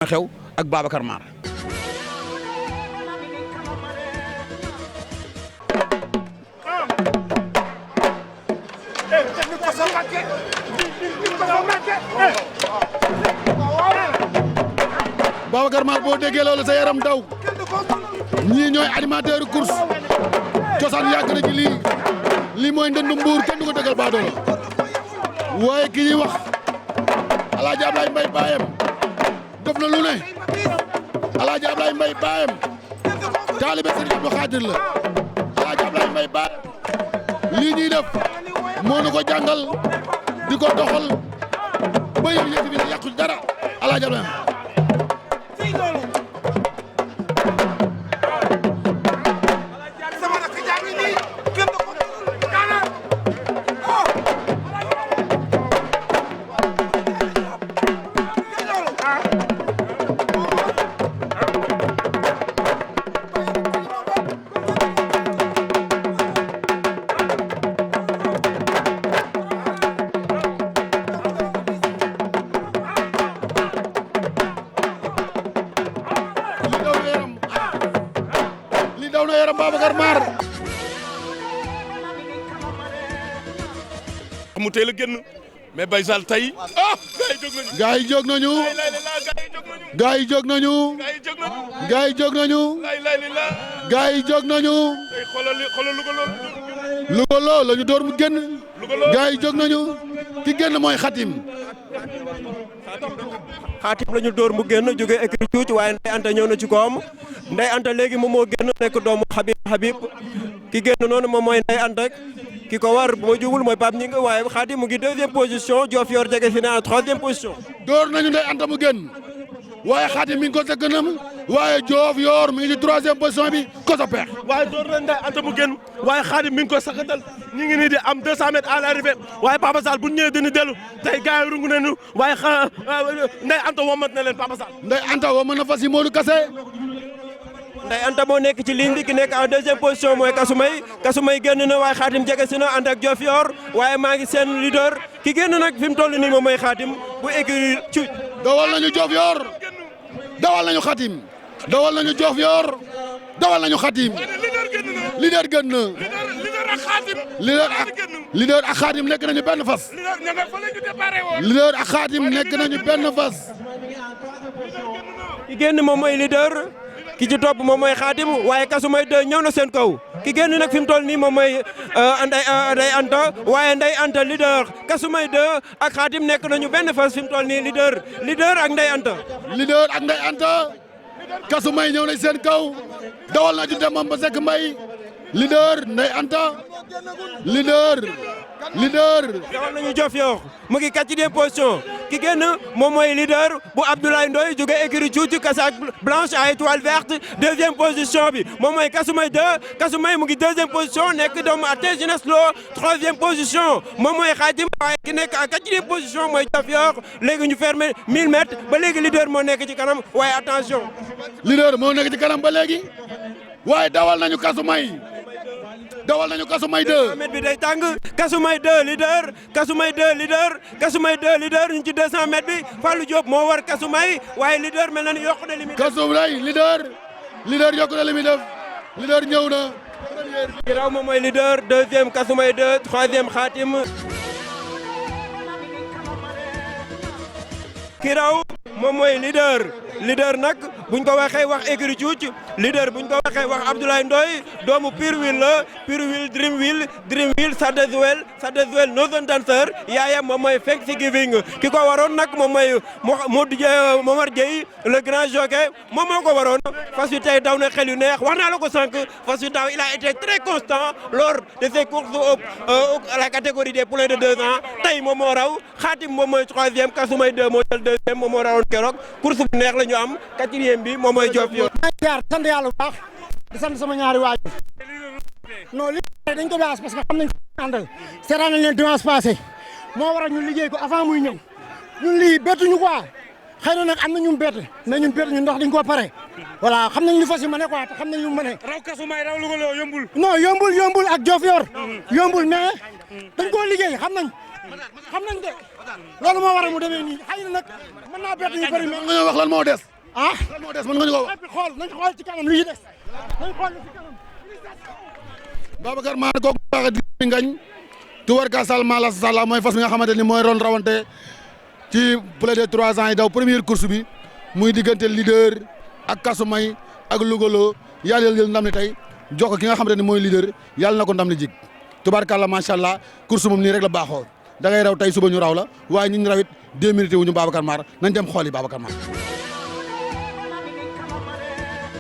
xew ak Babacar Mar. Babacar Mar boo déggee loolu sa yaram daw ñii ñooy animateur course cosaan yàgg na ci lii mooy ndëndu mbuur kenn du ko dëggal baadoola waaye ki ñuy wax Alaaji Ablaye Mbaye baayam def na lu ne Alaaji Ablaye Mbaye baayam taalibe Sëriñ Abdou Khadir la Alaaji Ablaye Mbaye baayam lii ñuy def moo nu ko jàngal di ko doxal ba yow yëf bi ne yàqu dara Alaaji Ablaye Babacar Mar mu teel a génn mais Baye Sall tey gaa yi jóg nañu gaa yi jóg nañu gaa yi jóg nañu gaa yi jóg nañu Louga loo la ñu door mu génn gaa yi jóg nañu ki génn mooy Xatim la ñu door mu génn jóge écrit tuuti waaye Ndeye Anta ñëw na ci koom Ndeye Anta léegi moom moo génn nekk doomu Habib ki génn noonu moom mooy Ndeye Anta ki ko war bu ma jubul mooy Pape Gningue waaye Khadim mu ngi 2e position Diofior jege fi ne en 3e position. door nañu Ndeye Anta mu génn waaye Khadim mi ngi ko sa gënam waaye Diofior mi ngi ci 3e position bi ko sa peex. waaye door nañu Ndeye Anta mu génn waaye Khadim mi ngi ko sakatal ñu ngi nii di am 200 mètres à l'arrivée waaye Papa Sall bu ñu ñëwee dañuy dellu tey gars yi rungu nañu waaye Ndeye Anta womat na leen Papa Sall. Ndeye Anta womat na fas yi Modou Kassé. Ndeye Anta moo nekk ci ligne bi ki nekk en 2e position mooy Kasumay génn na waaye Khadim jege si na ànd ak Diofior waaye maa ngi seen leader ki génn nag fi mu toll nii moom mooy Khadim bu écurie ci. dawal nañu Diofior dawal nañu Khadim dawal nañu Diofior dawal nañu Khadim leader génn na leader ak Khadim nekk nañu benn fas leader ak Khadim nekk nañu benn fas. ki génn moom mooy leader. ki ci topp moom mooy Khadim waaye Kasumay 2 ñëw na seen kaw ki génn nag fi mu toll nii moom mooy Ndeye Anta waaye Ndeye Anta leader Kasumay 2 ak Khadim nekk nañu benn fas fi mu toll nii leader ak Ndeye Anta. leader ak Ndeye Anta Kasumay ñëw na seen kaw dawal na ju demam ba sekk mbay leader Ndeye Anta leader dawal nañu Diofior mu ngi 4e position ki génn moom mooy leader bu Abdoulaye Ndoye jóge écurie Cuuti Casaque blanche à étoile verte 2e position bi moom mooy Kasumay 2 Kasumay mu ngi 2e position nekk doomu Athès Jeunesse Lo 3e position moom mooy Khadim waaye ki nekk en 4e position mooy Diofior léegi ñu fermé 1000 mètres ba léegi leader moo nekk ci kanam waaye attention. leader moo nekk ci kanam ba léegi waaye dawal nañu Kasumay. dawal nañu Kasumay 2 mètre bi day tàng Kasumay 2 leader Kasumay 2 leader Kasumay 2 leader ñu ci 200 mètres bi Fallou Diop moo war Kasumay waaye leader mel na ni yokku na li muy def. Kasumay leader yokku na li muy def leader ñëw na. ki raw moom mooy leader 2e Kasumay 2 3e Khadim. ki raw moom mooy leader nag buñ ko waxee wax écurie Cuuc leader buñ ko waxee wax Abdoulaye Ndoye doomu Pirwil la Pirwil Dreamwil Sadezwel Northern Dancer yaayam moom mooy Thanksgiving ki ko waroon nag moom mooy Momar Dieye le grand jockey moom moo ko waroon fas wi tey daw na xel yu neex wax naa la ko sànq fas wi daaw il a été très constant lors de ses courses à la catégorie des poulains de 2 ans tey moom moo raw Khadim moom mooy 3e Kasumay 2 moo jël 2e moom moo rawoon keroog course bu neex la ñu am 4e bi moom mooy Diofior. sant yàlla bu baax di sant sama ñaari waajur non li dañ ko baas parce que xam nañ ko àndal seetaan nañ leen dimanche passé moo waral ñu liggéey ko avant muy ñëw ñun lii bettuñu quoi xëy na nag am na ñu bett mais ñun bett ñu ndax dañ ko pare voilà xam nañ lu fas yi ma ne quoi te xam nañ lu mu mëne raw Kasumay raw Louga loo yombul. non yombul ak Diofior yombul mais dañ koo liggéey xam nañ de loolu moo waral mu demee nii xëy na nag mën naa bett ñu bëri mais nga ñoo wax lan moo des ah lan moo des mën nga ñu ko wax. xool nañ xool ci kanam li ci des nañ xool ci kanam. Babacar maa kooku baax di ngañ tubarka salma la sala mooy fas bi nga xamante ni mooy ron rawante ci plus de 3 ans yi daw première course bi muy diggante leader ak Kasumay ak Lugolo yàlla jël ndam li tey jox ko ki nga xamante ni mooy leader yàlla na ko ndam li jig tubarkalla macha allah course moom nii rek la baaxoo da ngay raw tey suba ñu raw la waaye ñu rawit 2 minutes wu ñu Babacar Mar nañ dem xooli Babacar Mar.